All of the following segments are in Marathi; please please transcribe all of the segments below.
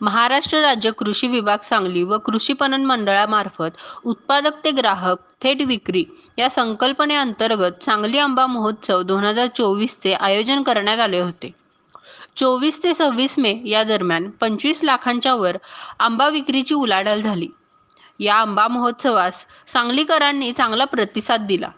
महाराष्ट्र राज्य कृषी विभाग सांगली व कृषी पणन मंडळामार्फत उत्पादक ते ग्राहक थेट विक्री या संकल्पनेअंतर्गत सांगली आंबा महोत्सव 2024 चे आयोजन करण्यात आले होते। 24 ते 26 मे या दरम्यान 25 लाखांच्या वर आंबा विक्रीची उलाढाल झाली। या आंबा महोत्सवास सांगलीकरांनी चांगला प्रतिसाद दिला।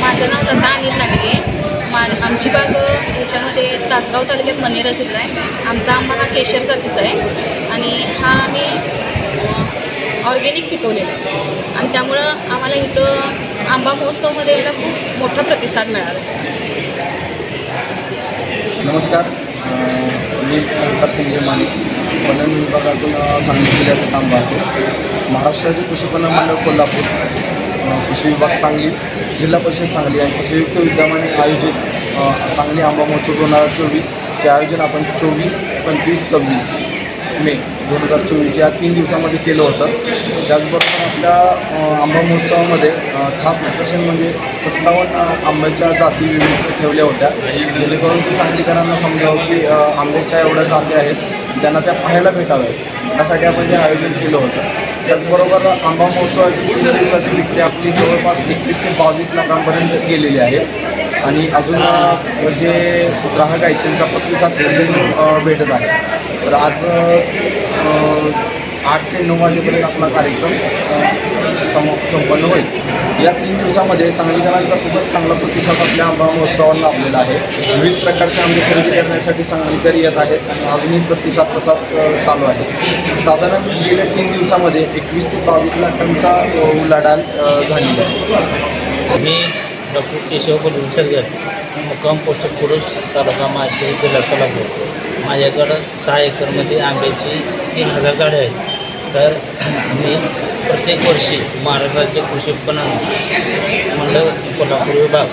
माझं नाव लता अनिल नाडगे। आमची बाग ह्याच्यामध्ये तासगाव तालुक्यात मनेरसिरला आहे। आमचा आंबा हा केशर जातीचा आहे आणि हा आम्ही ऑर्गॅनिक पिकवलेला आहे आणि त्यामुळं आम्हाला इथं आंबा महोत्सवमध्ये याला खूप मोठा प्रतिसाद मिळाला आहे। नमस्कार, मी संजय माने पणन विभागातून सांगली जिल्ह्याचं काम पाहतो। महाराष्ट्र राज्य कृषी पणन मंडळ कोल्हापूर, कृषी विभाग सांगली, जिल्हा परिषद सांगली यांच्या संयुक्त विद्यमाने आयोजित सांगली आंबा महोत्सव 2024 चे आयोजन आपण 24, 25, 26 मे 2024 या 3 दिवसामध्ये केलं होतं। त्याचबरोबर आपल्या आंबा महोत्सवामध्ये खास आकर्षण म्हणजे 57 आंब्याच्या जाती विविध ठेवल्या होत्या, जेणेकरून की सांगलीकरांना समजावं की आंब्याच्या एवढ्या जाती आहेत, त्यांना त्या पाहायला भेटाव्यात, त्यासाठी आपण जे आयोजन केलं होतं। त्याचबरोबर आंबा महोत्सवाची 3 दिवसाची विक्री आपली जवळपास 21 ते 22 लाखांपर्यंत गेलेली आहे आणि अजून जे ग्राहक आहेत त्यांचा प्रतिसाद भेटत आहे। तर आज 8 ते 9 वाजेपर्यंत आपला कार्यक्रम संपन्न होईल। या 3 दिवसामध्ये सांगलीकरांचा खूपच चांगला प्रतिसाद आपल्या आंबा महोत्सवाला लाभलेला आहे। विविध प्रकारचे आंबे खरेदी करण्यासाठी सांगलीकर येत आहेत आणि अजूनही प्रतिसाद तसाच चालू आहे। साधारण गेल्या 3 दिवसामध्ये 21 ते 22 लाखांचा उलाढाल झालेला आहे। मी डॉक्टर केशव बलवंत, मुक्काम पोस्ट कुरुस, तालुका माळशिरस, जिल्हा सोलापूर। माझ्याकडं 6 एकरमध्ये आंब्याची 3000 झाडे आहेत। तर मी प्रत्येक वर्षी महाराष्ट्र राज्य कृषी पणन मंडळ कोल्हापूर विभाग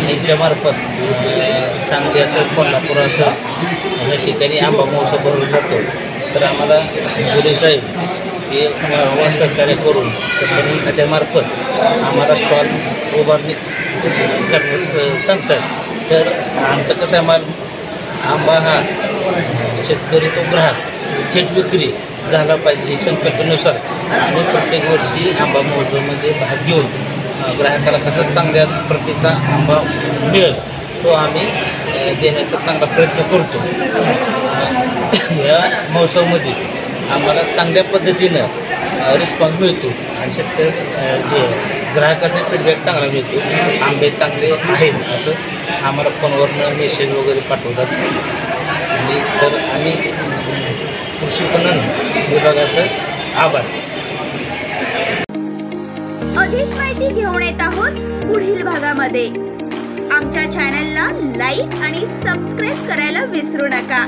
यांच्यामार्फत सांगली असं कोल्हापूर असं या ठिकाणी आंबा महोत्सव भरवला जातो। तर आम्हाला गुरे साहेब हे सहकार्य करून पणन खात्यामार्फत आम्हाला स्टॉल उभारणी करण्यास सांगतात। तर आमचं कसं आंबा हा शेतकरी तो ग्राहक थेट विक्री झाला पाहिजे ही संकल्पनेनुसार आम्ही प्रत्येक वर्षी आंबा महोत्सवामध्ये भाग घेऊन ग्राहकाला कसा चांगल्या प्रतीचा आंबा मिळेल तो आम्ही देण्याचा चांगला प्रयत्न करतो। या महोत्सवामध्ये आम्हाला चांगल्या पद्धतीनं रिस्पॉन्स मिळतो आणि शेतकरी जे ग्राहकाचा फीडबॅक चांगला मिळतो, आंबे चांगले आहेत असं आम्हाला फोनवरनं मेसेज वगैरे पाठवतात। आणि तर आम्ही कृषी पणन विभागाचं आभार। अधिक माहिती घेऊन येत आहोत पुढील भागामध्ये। आमच्या चॅनलला लाईक आणि सबस्क्राईब करायला विसरू नका।